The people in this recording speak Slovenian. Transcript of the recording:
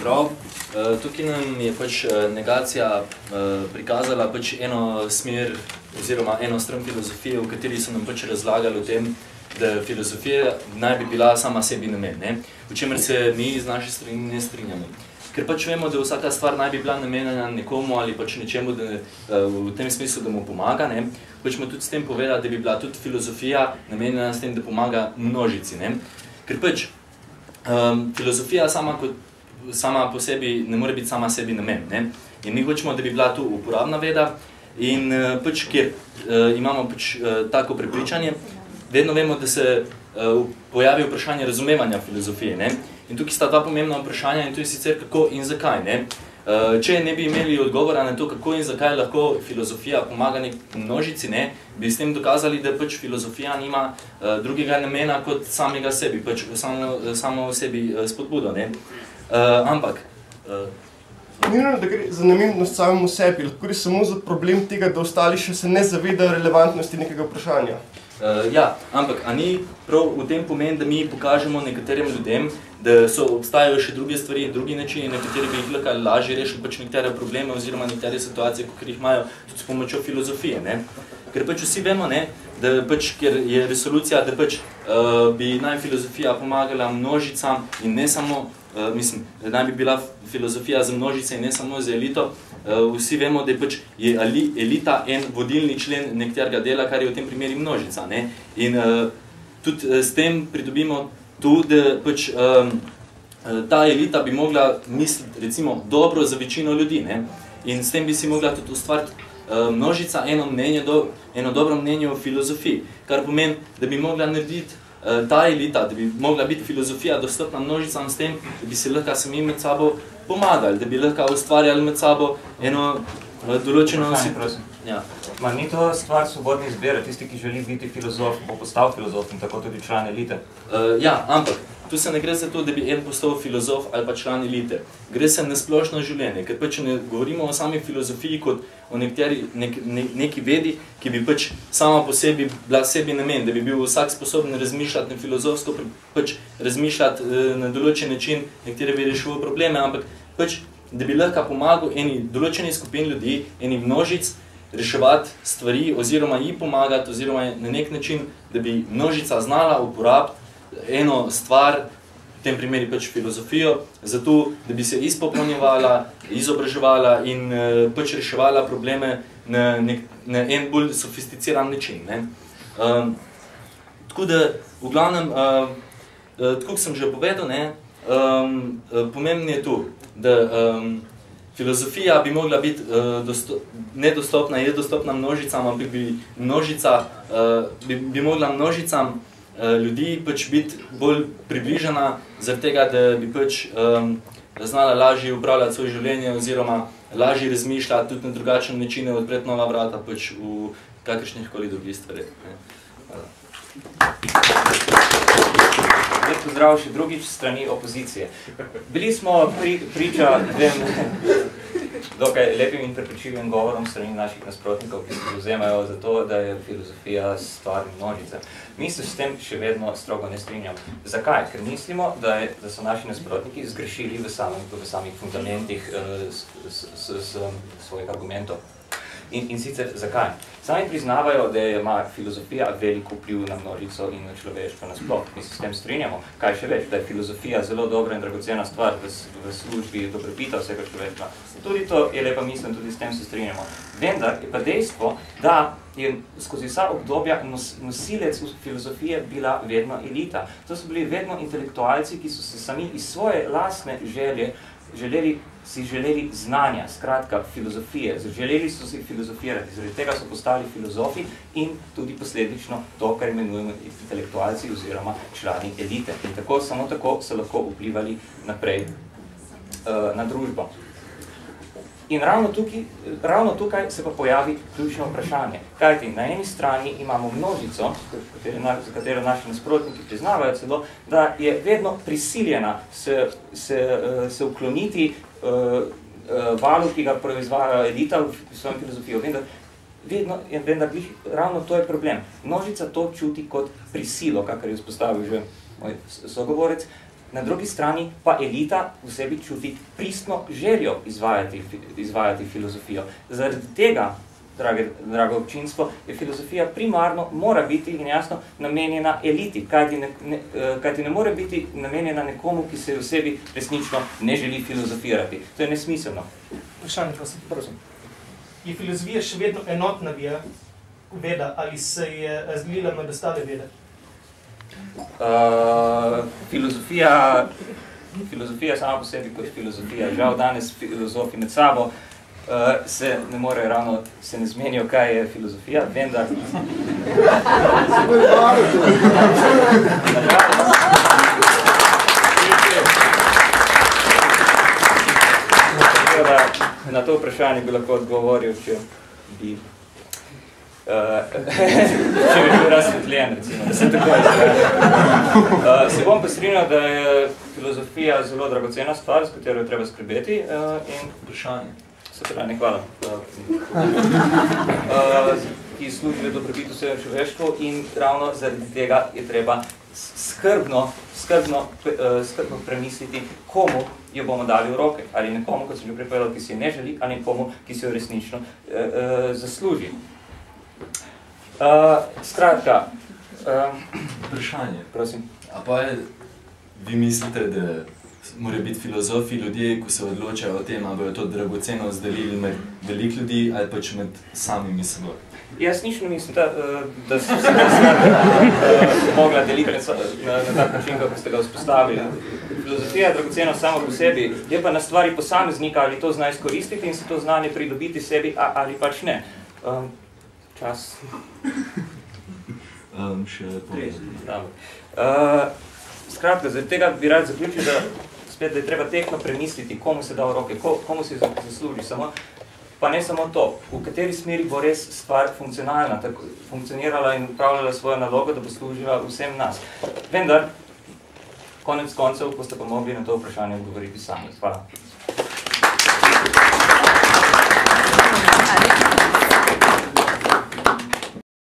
Pozdrav. Tukaj nam je pač negacija prikazala pač eno smer oziroma eno stran filozofije, v kateri so nam pač razlagali o tem, da filozofija naj bi bila sama sebi namen, ne? V čemer se mi z naše strani ne strinjamo. Ker pač vemo, da vsaka stvar naj bi bila namenjena nekomu ali pač nečemu, da, v tem smislu, da mu pomaga, ne? Hočemo tudi s tem povedati, da bi bila tudi filozofija namenjena s tem, da pomaga množici, ne? Ker pač filozofija sama po sebi ne more biti sama sebi namen, ne? In mi hočemo, da bi bila tu uporabna veda in pač, kjer imamo pač tako prepričanje, vedno vemo, da se pojavi vprašanje razumevanja filozofije, ne? In tukaj sta dva pomembna vprašanja in to je sicer kako in zakaj, ne? Če ne bi imeli odgovora na to, kako in zakaj lahko filozofija pomaga množici, ne, bi s tem dokazali, da pač filozofija nima drugega namena kot samega sebi, pač samo v sebi spodbudo, ne. Ampak... Ni nujno, da gre za namennost samemu sebi, lahko gre samo za problem tega, da ostali še se ne zavedajo relevantnosti nekega vprašanja. Ja, ampak a ni prav v tem pomen, da mi pokažemo nekaterim ljudem, da obstajajo še druge stvari in drugi načini, na kateri bi jih lahko lažje rešili pač nekatere probleme oziroma nekatere situacije, kot jih imajo tudi s pomočjo filozofije, ne? Ker pač vsi vemo, ne, da pač, ker je resolucija, da pač bi naj filozofija pomagala množicam in ne samo, mislim, da naj bi bila filozofija za množice in ne samo za elito, vsi vemo, da je pač elita en vodilni člen nekaterega dela, kar je v tem primeri množica, ne? In tudi s tem pridobimo tu, da pač ta elita bi mogla misliti, recimo, dobro za večino ljudi, ne? In s tem bi si mogla tudi ustvariti množica eno dobro mnenje o filozofiji, kar pomeni, da bi mogla narediti ta elita, da bi mogla biti filozofija dostopna množicam s tem, da bi se lahko sami med sabo pomagali, da bi lahko ustvarjali med sabo eno določeno... Ja. Ma ni to stvar svobodne izbire, tisti, ki želi biti filozof, bo postal filozof in tako tudi član elite? Ja, ampak tu se ne gre za to, da bi en postal filozof ali pa član elite. Gre se na splošno življenje, ker pač ne govorimo o sami filozofiji kot o neki vedi, ki bi pač sama po sebi bila sebi namen, da bi bil vsak sposoben razmišljati na filozofsko, pač razmišljati na določen način, nekateri bi rešil probleme, ampak pač, da bi lahko pomagal eni določeni skupin ljudi, eni množic, reševati stvari oziroma ji pomagati oziroma na nek način, da bi množica znala uporabiti eno stvar, v tem primeri pač filozofijo, zato, da bi se izpopolnjevala, izobraževala in pač reševala probleme na en bolj sofisticiran način, ne. Tako da, v glavnem, tako sem že povedal, ne, pomembno je tu, da filozofija bi mogla biti nedostopna, je dostopna množicam, ampak bi mogla množicam ljudi pač biti bolj približana, zaradi tega, da bi pač znala lažje upravljati svoje življenje oziroma lažje razmišljati tudi na drugačne načine, odpreti nova vrata pač v kakršnih koli drugih stvareh. Hvala. Lep pozdrav še drugič strani opozicije. Bili smo priča dvem dokaj lepim in prepričljivim govorom strani naših nasprotnikov, ki se vzemajo za to, da je filozofija stvar množice. Mi se s tem še vedno strogo ne strinjamo. Zakaj? Ker mislimo, da so naši nasprotniki zgrešili v samih fundamentih svojih argumentov. In sicer zakaj? Sami priznavajo, da ima filozofija velik vpliv na množico in na človeštvo nasploh. Mi se s tem strinjamo. Kaj še več? Da je filozofija zelo dobra in dragocena stvar v službi dobrobita vsega človeštva. Tudi to je lepa misel, tudi s tem se strinjamo. Vendar je pa dejstvo, da je skozi vsa obdobja nosilec filozofije bila vedno elita. To so bili vedno intelektualci, ki so se sami iz svoje lastne želeli znanja, skratka filozofije, želeli so si filozofirati, zaradi tega so postali filozofi in tudi posledično to, kar imenujemo intelektualci oziroma člani elite. In tako, samo tako so lahko vplivali naprej na družbo. In ravno tukaj se pa pojavi ključno vprašanje. Kajti, na eni strani imamo množico, za katero naši nasprotniki priznavajo celo, da je vedno prisiljena se ukloniti valu, ki ga proizvaja elita v svojem filozofijo. Vendar ravno to je problem. Množica to čuti kot prisilo, kakor je vzpostavil že moj sogovorec, Na drugi strani pa elita v sebi čuti pristno željo izvajati filozofijo. Zaradi tega, drago občinstvo, je filozofija primarno mora biti in jasno namenjena eliti, kajti ne more biti namenjena nekomu, ki se v sebi resnično ne želi filozofirati. To je nesmiselno. Vprašanje, prosim. Je filozofija še vedno enotna veda ali se je razdelila med ostale vede? Filozofija sama po sebi kot filozofija. Žal danes filozofi med sabo se ne morejo ravno, se ne zmenijo, kaj je filozofija, vendar... Na to vprašanje bi lahko odgovoril, če bi bil razsvetljen, recimo, da se tako izgleda. Se bom pa strinjal, da je filozofija zelo dragocena stvar, s katero je treba skrbeti. In vprašanje. Sotrajne, hvala. Ki služi dobrobit vsega človeštvu in ravno zaradi tega je treba skrbno premisliti, komu jo bomo dali v roke. Ali nekomu, kot sem že prepovedal, ki si jo ne želi, ali nekomu, ki si jo resnično zasluži. Skratka, vprašanje. Prosim. A pa vi mislite, da morajo biti filozofi ljudje, ko se odločajo o tem, ali bojo to dragoceno delili med veliko ljudi ali pač med samimi seboj? Jaz nič ne mislim, da se mogla deliti na tak način, kako ste ga vzpostavili. Filozofija je dragocena samo po sebi, je pa na stvari posameznika, ali to zna izkoristiti in se to znanje pridobiti sebi, ali pač ne. Čas. Še povedal. Skratka, zaradi tega bi rad zaključil, da je treba tehtno premisliti, komu se da v roke, komu se zasluži. Pa ne samo to, v kateri smeri bo res stvar funkcionirala in upravljala svojo nalogo, da bo služila vsem nas. Vendar, konec koncev, boste pa mogli na to vprašanje odgovoriti sami. Hvala.